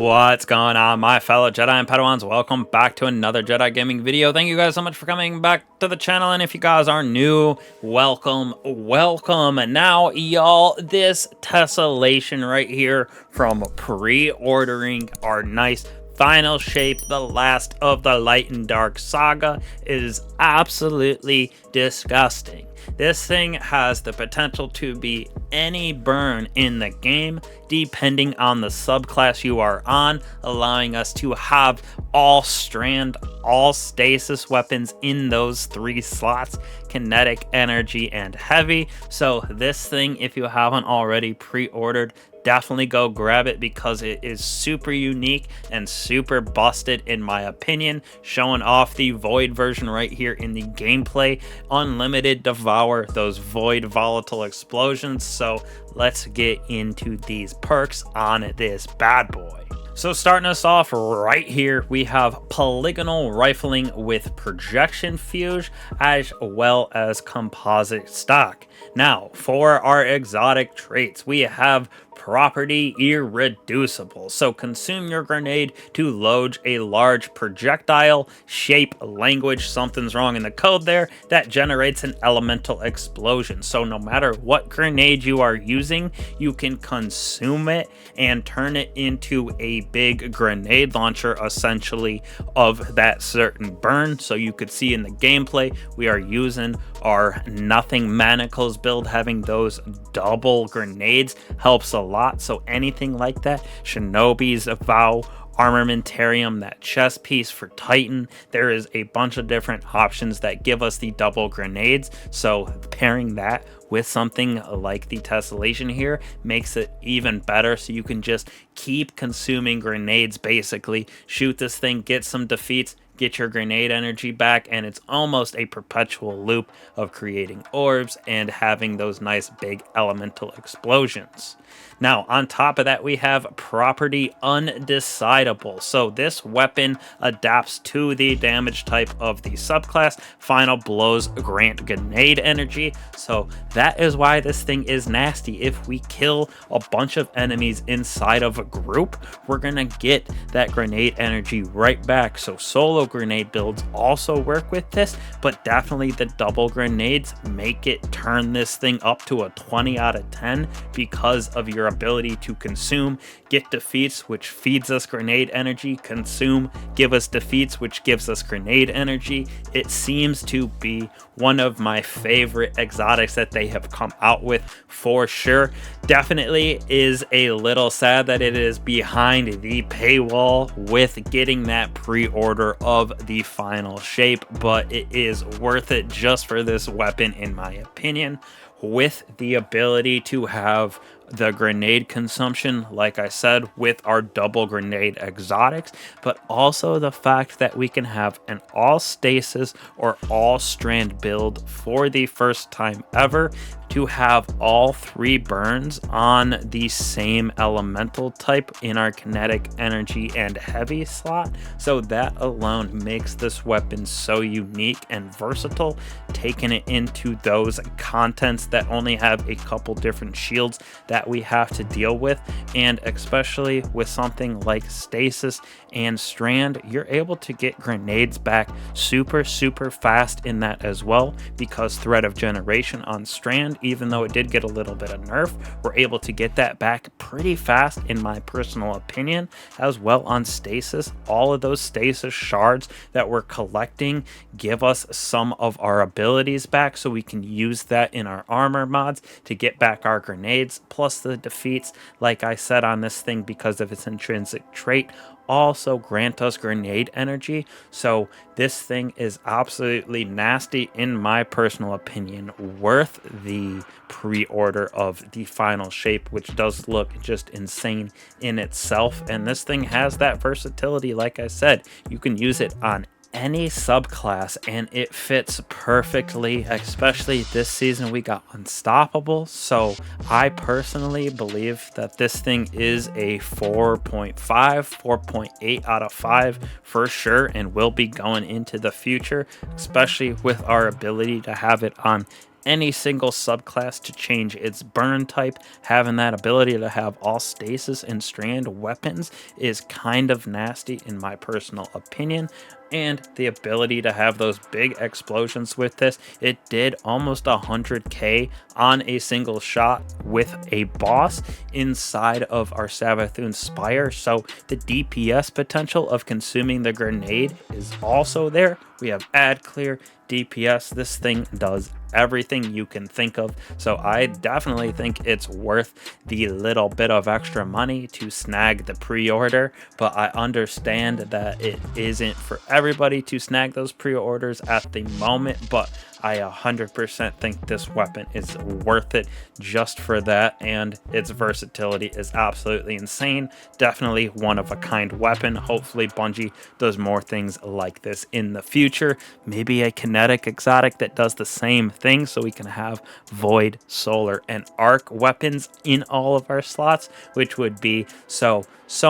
What's going on, my fellow Jedi and Padawans? Welcome back to another Jedi gaming video. Thank you guys so much for coming back to the channel, and if you guys are new, welcome. And now, y'all, this tessellation right here from pre-ordering our nice final shape, the last of the Light and Dark saga, is absolutely disgusting. This thing has the potential to be any burn in the game, depending on the subclass you are on, allowing us to have all strand, all stasis weapons in those 3 slots, kinetic, energy, and heavy. So this thing, if you haven't already pre-ordered, definitely go grab it because it is super unique and super busted in my opinion, showing off the void version right here in the gameplay. Unlimited devour those void volatile explosions. So let's get into these perks on this bad boy. So starting us off right here, we have polygonal rifling with projection fuse as well as composite stock. Now for our exotic traits, we have property irreducible. So consume your grenade to load a large projectile, shape, language, something's wrong in the code there, that generates an elemental explosion. So no matter what grenade you are using, you can consume it and turn it into a big grenade launcher essentially of that certain burn. So you could see in the gameplay, we are using our nothing manacles build. Having those double grenades helps a lot. So anything like that, Shinobi's vow, armamentarium, that chest piece for Titan, there is a bunch of different options that give us the double grenades. So pairing that with something like the tessellation here makes it even better. So you can just keep consuming grenades, basically shoot this thing, get some defeats, get your grenade energy back, and it's almost a perpetual loop of creating orbs and having those nice big elemental explosions. Now on top of that, we have property undecidable. So this weapon adapts to the damage type of the subclass. Final blows grant grenade energy, so that is why this thing is nasty. If we kill a bunch of enemies inside of a group, we're gonna get that grenade energy right back. So solo grenade builds also work with this, but definitely the double grenades make it turn this thing up to a 20 out of 10 because of your ability to consume, get defeats, which feeds us grenade energy, consume, give us defeats, which gives us grenade energy. It seems to be one of my favorite exotics that they have come out with for sure. Definitely is a little sad that it is behind the paywall with getting that pre-order of the final shape, but it is worth it just for this weapon in my opinion, with the ability to have the grenade consumption, like I said, with our double grenade exotics, but also the fact that we can have an all stasis or all strand build for the first time ever, to have all 3 burns on the same elemental type in our kinetic, energy, and heavy slot. So that alone makes this weapon so unique and versatile, taking it into those contents that only have a couple different shields that we have to deal with. And especially with something like stasis and strand, you're able to get grenades back super fast in that as well, because threat of generation on strand, even though it did get a little bit of nerf, we're able to get that back pretty fast in my personal opinion. As well on stasis, all of those stasis shards that we're collecting give us some of our abilities back, so we can use that in our armor mods to get back our grenades, plus the defeats, like I said, on this thing because of its intrinsic trait, also grant us grenade energy. So this thing is absolutely nasty in my personal opinion, worth the pre-order of the final shape, which does look just insane in itself. And this thing has that versatility. Like I said, you can use it on any subclass and it fits perfectly. Especially this season we got unstoppable, so I personally believe that this thing is a 4.5 4.8 out of 5 for sure, and will be going into the future, especially with our ability to have it on any single subclass to change its burn type. Having that ability to have all stasis and strand weapons is kind of nasty in my personal opinion. And the ability to have those big explosions with this, it did almost 100k on a single shot with a boss inside of our Savathûn Spire. So the DPS potential of consuming the grenade is also there. We have ad clear, DPS. This thing does everything you can think of, so I definitely think it's worth the little bit of extra money to snag the pre-order. But I understand that it isn't for everybody to snag those pre-orders at the moment, but I 100% think this weapon is worth it just for that, and its versatility is absolutely insane. Definitely one of a kind weapon. Hopefully Bungie does more things like this in the future. Maybe a kinetic exotic that does the same thing, so we can have void, solar, and arc weapons in all of our slots, which would be so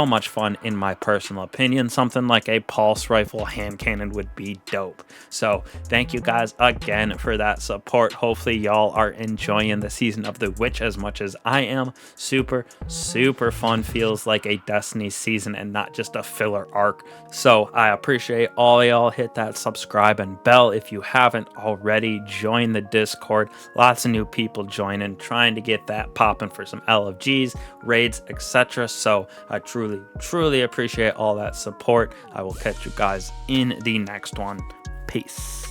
much fun in my personal opinion. Something like a pulse rifle hand cannon would be dope. So thank you guys again for that support. Hopefully y'all are enjoying the Season of the Witch as much as I am. Super fun. Feels like a Destiny season and not just a filler arc. So I appreciate all y'all. Hit that subscribe and bell if you haven't already. Join the Discord. Lots of new people joining, trying to get that popping for some LFGs, raids, etc. So I truly appreciate all that support. I will catch you guys in the next one. Peace.